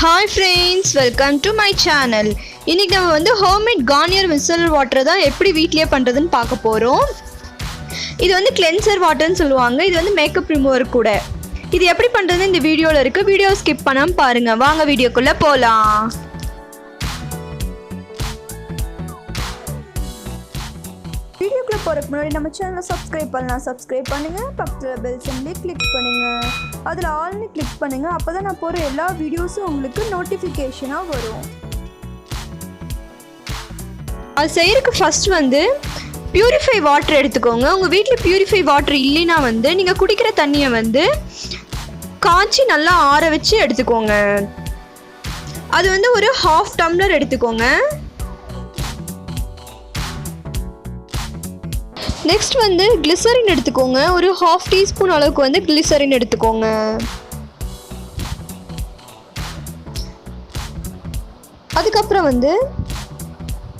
Hi friends, welcome to my channel. இன்னைக்கு நம்ம வந்து homemade Garnier misceller water தான் எப்படி வீட்லயே பண்றதுன்னு பார்க்க போறோம். இது வந்து cleanser water ன்னு சொல்லுவாங்க. இது வந்து makeup remover கூட. இது எப்படி பண்றதுன்னு இந்த வீடியோல இருக்கு. வீடியோ ஸ்கிப் பண்ணாம பாருங்க. வாங்க வீடியோக்குள்ள போலாம். வீடியோக்குள்ள போறதுக்கு முன்னாடி நம்ம சேனலை சப்ஸ்கிரைப் பண்ணுங்க பக்கத்துல பெல் சிம்பலை கிளிக் பண்ணுங்க அதுல ஆல்னு கிளிக் பண்ணுங்க அப்பதான் நான் போற எல்லா வீடியோஸும் உங்களுக்கு நோட்டிஃபிகேஷனா வரும். அது செய்யறதுக்கு ஃபர்ஸ்ட் வந்து பியூரிஃபை வாட்டர் எடுத்துக்கோங்க. உங்க வீட்ல பியூரிஃபை வாட்டர் இல்லைன்னா வந்து நீங்க குடிக்கிற தண்ணியை வந்து காய்ச்சி நல்லா ஆற வச்சு எடுத்துக்கோங்க. அது வந்து ஒரு 1/2 டம்ளர் எடுத்துக்கோங்க. நெக்ஸ்ட் வந்து கிளிசரின் எடுத்துக்கோங்க. ஒரு 1/2 டீஸ்பூன் அளவுக்கு வந்து கிளிசரின் எடுத்துக்கோங்க. அதுக்கப்புறம் வந்து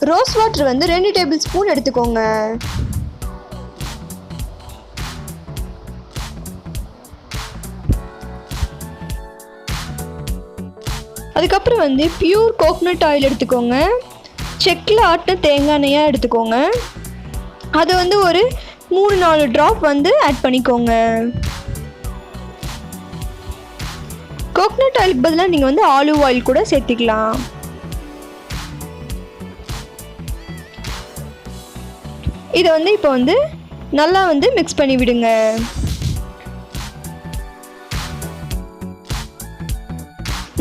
ரோஸ் வாட்டர் வந்து 2 டேபிள் ஸ்பூன் எடுத்துக்கோங்க. அதுக்கப்புறம் வந்து பியூர் கோகனட் ஆயில் எடுத்துக்கோங்க. செக்கில் ஆட்டின தேங்காய் எண்ணெயாக எடுத்துக்கோங்க. அது வந்து ஒரு 3-4 ட்ராப் வந்து ஆட் பண்ணிக்கோங்க. கோகனட் ஆயிலுக்கு பதிலாக நீங்கள் வந்து ஆலிவ் ஆயில் கூட சேர்த்துக்கலாம். இதை வந்து இப்போ வந்து நல்லா வந்து மிக்ஸ் பண்ணி விடுங்க.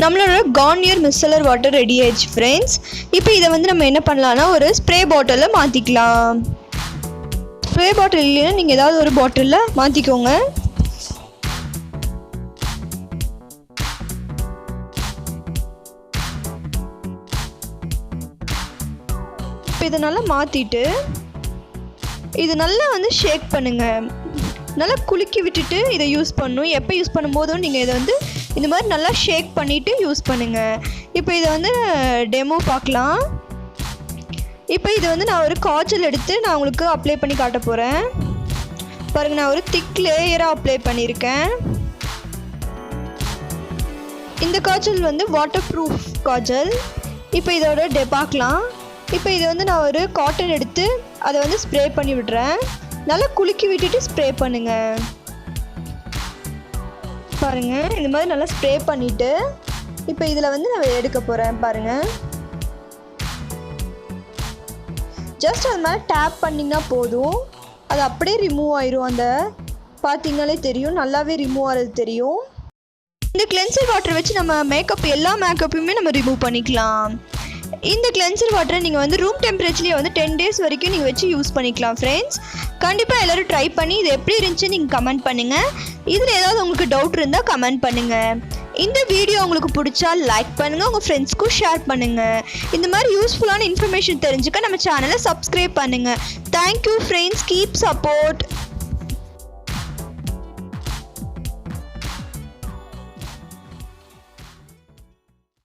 நம்மளோட Garnier misceller வாட்டர் ரெடி ஆயிடுச்சு ஃப்ரெண்ட்ஸ். இப்போ இதை வந்து நம்ம என்ன பண்ணலாம்னா ஒரு ஸ்ப்ரே பாட்டிலில் மாற்றிக்கலாம். ஸ்ப்ரே பாட்டில் இல்லைன்னா நீங்கள் ஏதாவது ஒரு பாட்டிலில் மாற்றிக்கோங்க. இப்போ இதை நல்லா மாற்றிட்டு இது நல்லா வந்து ஷேக் பண்ணுங்கள். நல்லா குலுக்கி விட்டுட்டு இதை யூஸ் பண்ணணும். எப்போ யூஸ் பண்ணும்போதும் நீங்கள் இதை வந்து இந்த மாதிரி நல்லா ஷேக் பண்ணிவிட்டு யூஸ் பண்ணுங்கள். இப்போ இதை வந்து டெமோ பார்க்கலாம். இப்போ இது வந்து நான் ஒரு காய்ச்சல் எடுத்து நான் உங்களுக்கு அப்ளை பண்ணி காட்ட போகிறேன். பாருங்கள், நான் ஒரு திக் லேயராக அப்ளை பண்ணியிருக்கேன். இந்த காய்ச்சல் வந்து வாட்டர் ப்ரூஃப் காய்ச்சல். இப்போ இதோட பார்க்கலாம். இப்போ இது வந்து நான் ஒரு காட்டன் எடுத்து அதை வந்து ஸ்ப்ரே பண்ணி விடுறேன். நல்லா குலுக்கி விட்டுட்டு ஸ்ப்ரே பண்ணுங்கள். பாருங்கள், இந்த மாதிரி நல்லா ஸ்ப்ரே பண்ணிவிட்டு இப்போ இதில் வந்து நான் எடுக்க போகிறேன். பாருங்கள், ஜஸ்ட் அது மேலே டேப் பண்ணிங்கன்னா போதும். அது அப்படியே ரிமூவ் ஆயிரும். அந்த பார்த்தீங்கனாலே தெரியும், நல்லாவே ரிமூவ் ஆகிறது தெரியும். இந்த கிளென்சர் வாட்டர் வச்சு நம்ம எல்லா மேக்கப்பையுமே நம்ம ரிமூவ் பண்ணிக்கலாம். இந்த கிளென்சர் வாட்டரை நீங்கள் வந்து ரூம் டெம்பரேச்சர்லேயே வந்து 10 days வரைக்கும் நீங்கள் வச்சு யூஸ் பண்ணிக்கலாம் ஃப்ரெண்ட்ஸ். கண்டிப்பாக எல்லோரும் ட்ரை பண்ணி இது எப்படி இருந்துச்சுன்னு நீங்கள் கமெண்ட் பண்ணுங்கள். இதில் ஏதாவது உங்களுக்கு டவுட் இருந்தால் கமெண்ட் பண்ணுங்கள். இந்த வீடியோ உங்களுக்கு பிடிச்சா லைக் பண்ணுங்கள், உங்கள் ஃப்ரெண்ட்ஸ்க்கும் ஷேர் பண்ணுங்கள். இந்த மாதிரி யூஸ்ஃபுல்லான இன்ஃபர்மேஷன் தெரிஞ்சுக்க நம்ம சேனலை சப்ஸ்கிரைப் பண்ணுங்கள். Thank you friends, keep support.